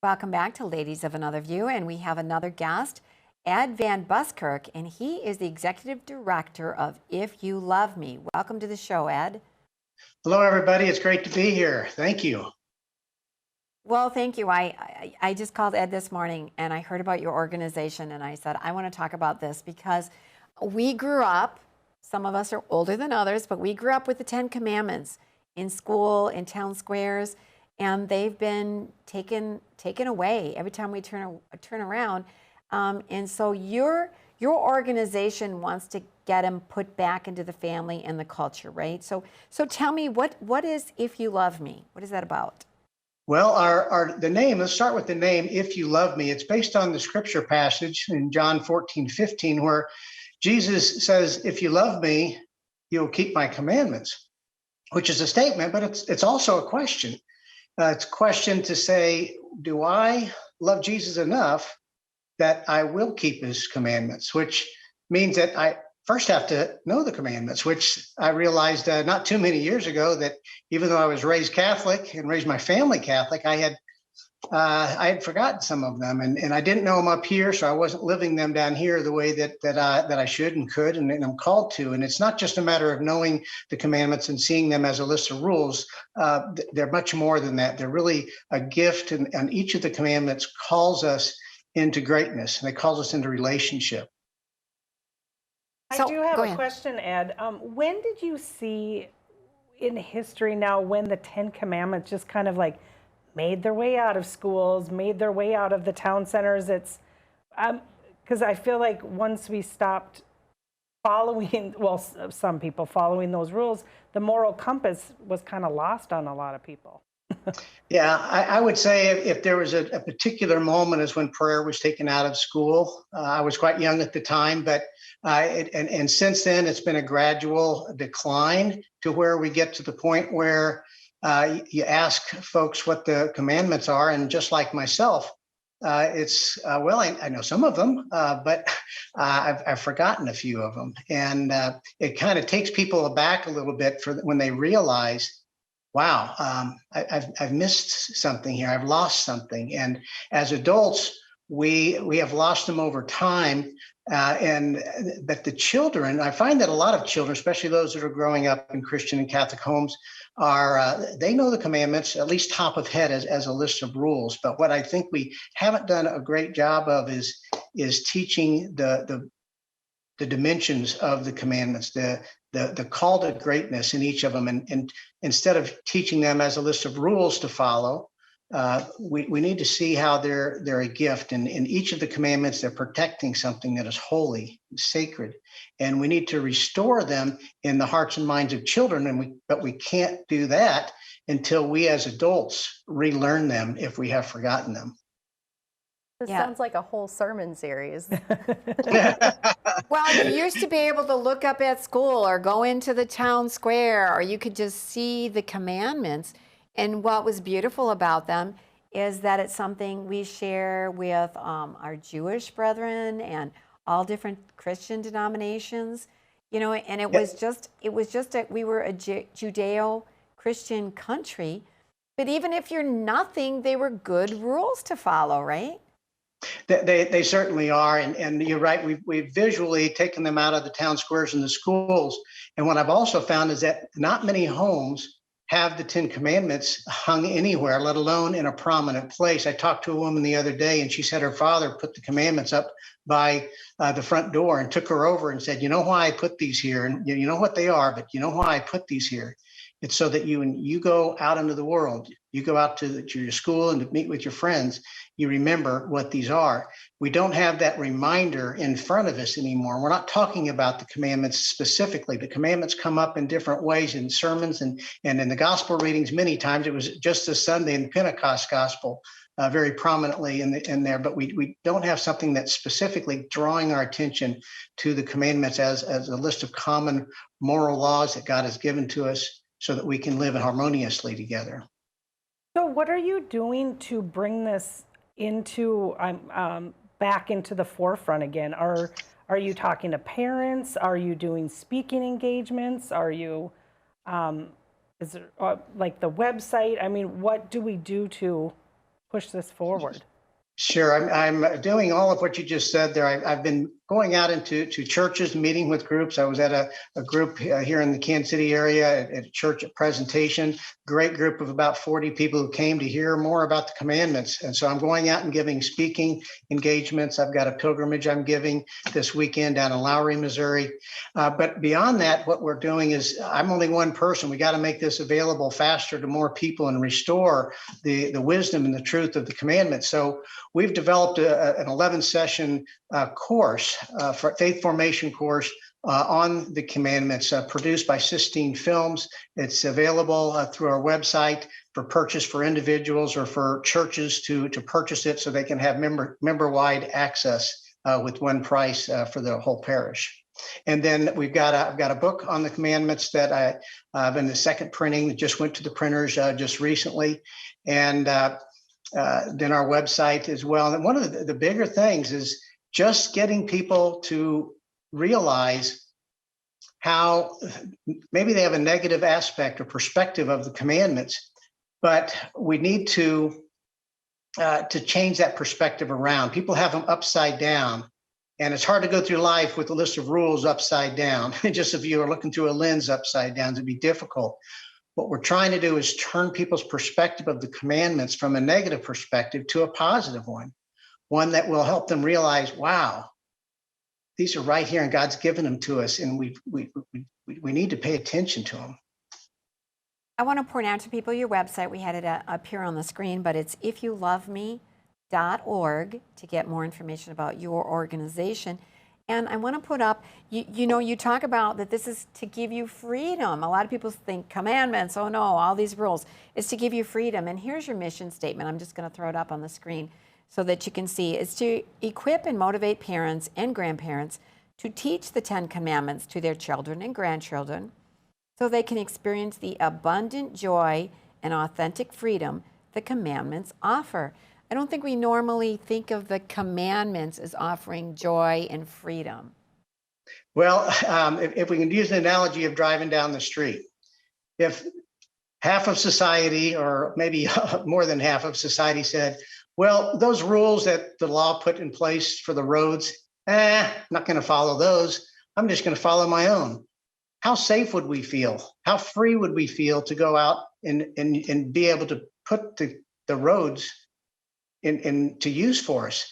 Welcome back to Ladies of Another View, and we have another guest, Ed Van Buskirk, and he is the Executive Director of If You Love Me. Welcome to the show, Ed. Hello, everybody. It's great to be here. Thank you. Well, thank you. I just called Ed this morning, and I heard about your organization, and I said, I want to talk about this because we grew up, some of us are older than others, but we grew up with the Ten Commandments in school, in town squares, and they've been taken away every time we turn around. And so your organization wants to get them put back into the family and the culture, right? So tell me, what is If You Love Me? What is that about? Well, the name, let's start with the name, If You Love Me. It's based on the scripture passage in John 14:15, where Jesus says, if you love me, you'll keep my commandments, which is a statement, but it's also a question. It's a question to say, do I love Jesus enough that I will keep his commandments, which means that I first have to know the commandments, which I realized not too many years ago that even though I was raised Catholic and raised my family Catholic, I had forgotten some of them, and I didn't know them up here, so I wasn't living them down here the way that I should and could, and I'm called to. And it's not just a matter of knowing the commandments and seeing them as a list of rules. They're much more than that. They're really a gift, and each of the commandments calls us into greatness, and it calls us into relationship. I do have a question, Ed. When did you see in history now when the Ten Commandments just kind of like made their way out of schools, made their way out of the town centers? It's because I feel like once we stopped following, well, some people following those rules, the moral compass was kind of lost on a lot of people. Yeah, I would say if there was a particular moment is when prayer was taken out of school. I was quite young at the time, but and since then it's been a gradual decline to where we get to the point where you ask folks what the commandments are, and just like myself, it's well, I know some of them, but I've forgotten a few of them, and it kind of takes people aback a little bit when they realize, wow, I've missed something here. I've lost something. And as adults, we have lost them over time. But the children, I find that a lot of children, especially those that are growing up in Christian and Catholic homes, they know the commandments, at least top of head as a list of rules. But what I think we haven't done a great job of is teaching the dimensions of the commandments, the call to greatness in each of them. And instead of teaching them as a list of rules to follow, we need to see how they're a gift. And in each of the commandments, they're protecting something that is holy, sacred. And we need to restore them in the hearts and minds of children. But we can't do that until we as adults relearn them if we have forgotten them. This sounds like a whole sermon series. Well, you used to be able to look up at school or go into the town square, or you could just see the commandments. And what was beautiful about them is that it's something we share with our Jewish brethren and all different Christian denominations, you know, and it was just that we were a Judeo-Christian country, but even if you're nothing, they were good rules to follow, right? They certainly are, and you're right. We've visually taken them out of the town squares and the schools. And what I've also found is that not many homes have the Ten Commandments hung anywhere, let alone in a prominent place. I talked to a woman the other day, and she said her father put the commandments up by the front door and took her over and said, "You know why I put these here? And you know what they are, but you know why I put these here? It's so that when you go out into the world, you go out to your school and to meet with your friends, you remember what these are." We don't have that reminder in front of us anymore. We're not talking about the commandments specifically. The commandments come up in different ways in sermons and in the gospel readings many times. It was just this Sunday in the Pentecost gospel very prominently in there, but we don't have something that's specifically drawing our attention to the commandments as a list of common moral laws that God has given to us so that we can live harmoniously together. So what are you doing to bring this into back into the forefront again? Are you talking to parents? Are you doing speaking engagements? Are you is it like the website? I mean, what do we do to push this forward? Sure. I'm doing all of what you just said there. I've been going out into churches, meeting with groups. I was at a group here in the Kansas City area at a church at presentation. Great group of about 40 people who came to hear more about the commandments. And so I'm going out and giving speaking engagements. I've got a pilgrimage I'm giving this weekend down in Lowry, Missouri. But beyond that, what we're doing is I'm only one person. We got to make this available faster to more people and restore the wisdom and the truth of the commandments. So we've developed an 11-session course, for faith formation course on the commandments, produced by Sistine Films. It's available through our website for purchase for individuals or for churches to purchase it so they can have member-wide access with one price for the whole parish. And then I've got a book on the commandments that I've in the second printing that just went to the printers just recently. And then our website as well. And one of the bigger things is just getting people to realize how maybe they have a negative aspect or perspective of the commandments, but we need to change that perspective around. People have them upside down, and it's hard to go through life with a list of rules upside down. Just if you are looking through a lens upside down, it'd be difficult. What we're trying to do is turn people's perspective of the commandments from a negative perspective to a positive one that will help them realize, wow, these are right here and God's given them to us, and we need to pay attention to them. I want to point out to people your website. We had it up here on the screen, but it's ifyouloveme.org to get more information about your organization. And I want to put up, you talk about that this is to give you freedom. A lot of people think commandments, oh no, all these rules. It's to give you freedom. And here's your mission statement. I'm just going to throw it up on the screen so that you can see. It's to equip and motivate parents and grandparents to teach the 10 Commandments to their children and grandchildren so they can experience the abundant joy and authentic freedom the commandments offer. I don't think we normally think of the commandments as offering joy and freedom. Well, if we can use an analogy of driving down the street, if half of society, or maybe more than half of society, said, well, those rules that the law put in place for the roads, I'm not going to follow those. I'm just going to follow my own. How safe would we feel? How free would we feel to go out and be able to put the roads to use for us?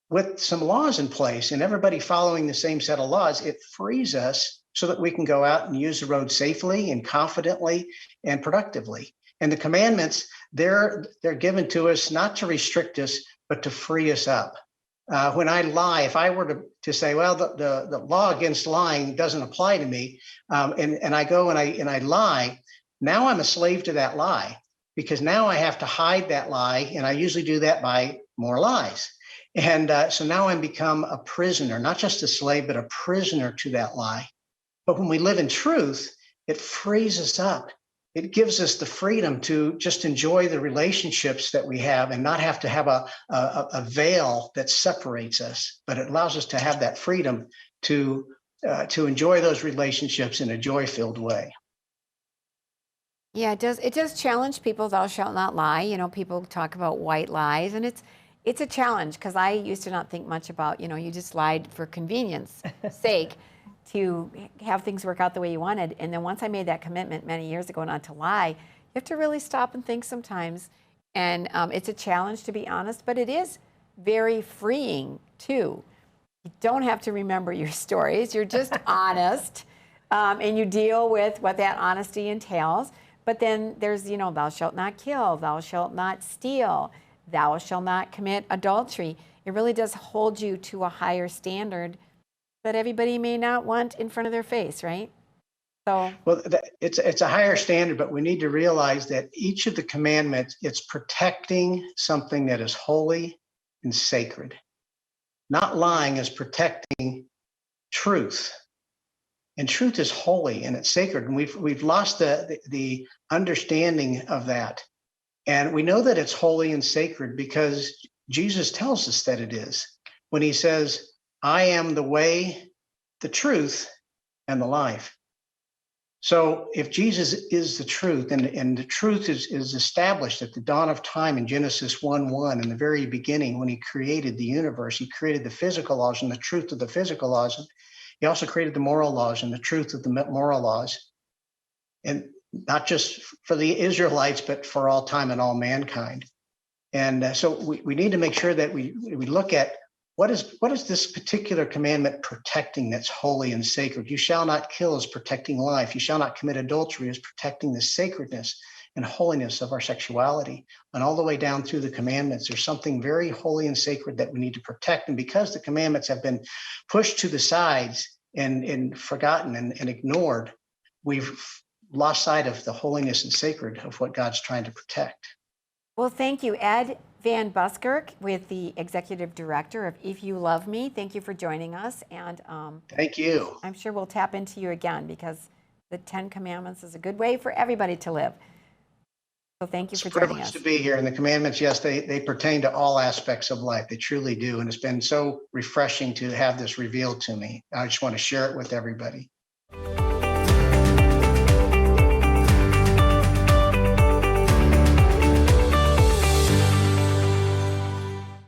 With some laws in place and everybody following the same set of laws, it frees us so that we can go out and use the road safely and confidently and productively. And the commandments, they're given to us not to restrict us, but to free us up. When I lie, if I were to say, well, the law against lying doesn't apply to me, and I go and I lie, now I'm a slave to that lie, because now I have to hide that lie, and I usually do that by more lies. And so now I'm become a prisoner, not just a slave, but a prisoner to that lie. But when we live in truth, it frees us up. It gives us the freedom to just enjoy the relationships that we have and not have to have a veil that separates us, but it allows us to have that freedom to enjoy those relationships in a joy-filled way. Yeah, it does challenge people. Thou shalt not lie. You know, people talk about white lies, and it's a challenge, because I used to not think much about, you just lied for convenience sake to have things work out the way you wanted. And then once I made that commitment many years ago not to lie, you have to really stop and think sometimes. And it's a challenge, to be honest, but it is very freeing too. You don't have to remember your stories. You're just honest, and you deal with what that honesty entails. But then there's, thou shalt not kill, thou shalt not steal, thou shalt not commit adultery. It really does hold you to a higher standard that everybody may not want in front of their face, right? So, well, it's a higher standard, but we need to realize that each of the commandments, it's protecting something that is holy and sacred. Not lying is protecting truth. And truth is holy and it's sacred. And we've lost the understanding of that. And we know that it's holy and sacred because Jesus tells us that it is. When he says, I am the way, the truth, and the life. So if Jesus is the truth, and the truth is established at the dawn of time in Genesis 1:1, in the very beginning, when he created the universe, he created the physical laws and the truth of the physical laws. He also created the moral laws and the truth of the moral laws. And not just for the Israelites, but for all time and all mankind. And so we need to make sure that we look at what is this particular commandment protecting that's holy and sacred. You shall not kill is protecting life. You shall not commit adultery is protecting the sacredness and holiness of our sexuality. And all the way down through the commandments, there's something very holy and sacred that we need to protect. And because the commandments have been pushed to the sides and forgotten and ignored, we've lost sight of the holiness and sacred of what God's trying to protect. Well, thank you, Ed Van Buskirk, with the Executive Director of If You Love Me. Thank you for joining us. And thank you. I'm sure we'll tap into you again, because the 10 Commandments is a good way for everybody to live. So thank you for joining us. It's a privilege to be here. And the commandments, yes, they pertain to all aspects of life. They truly do. And it's been so refreshing to have this revealed to me. I just want to share it with everybody.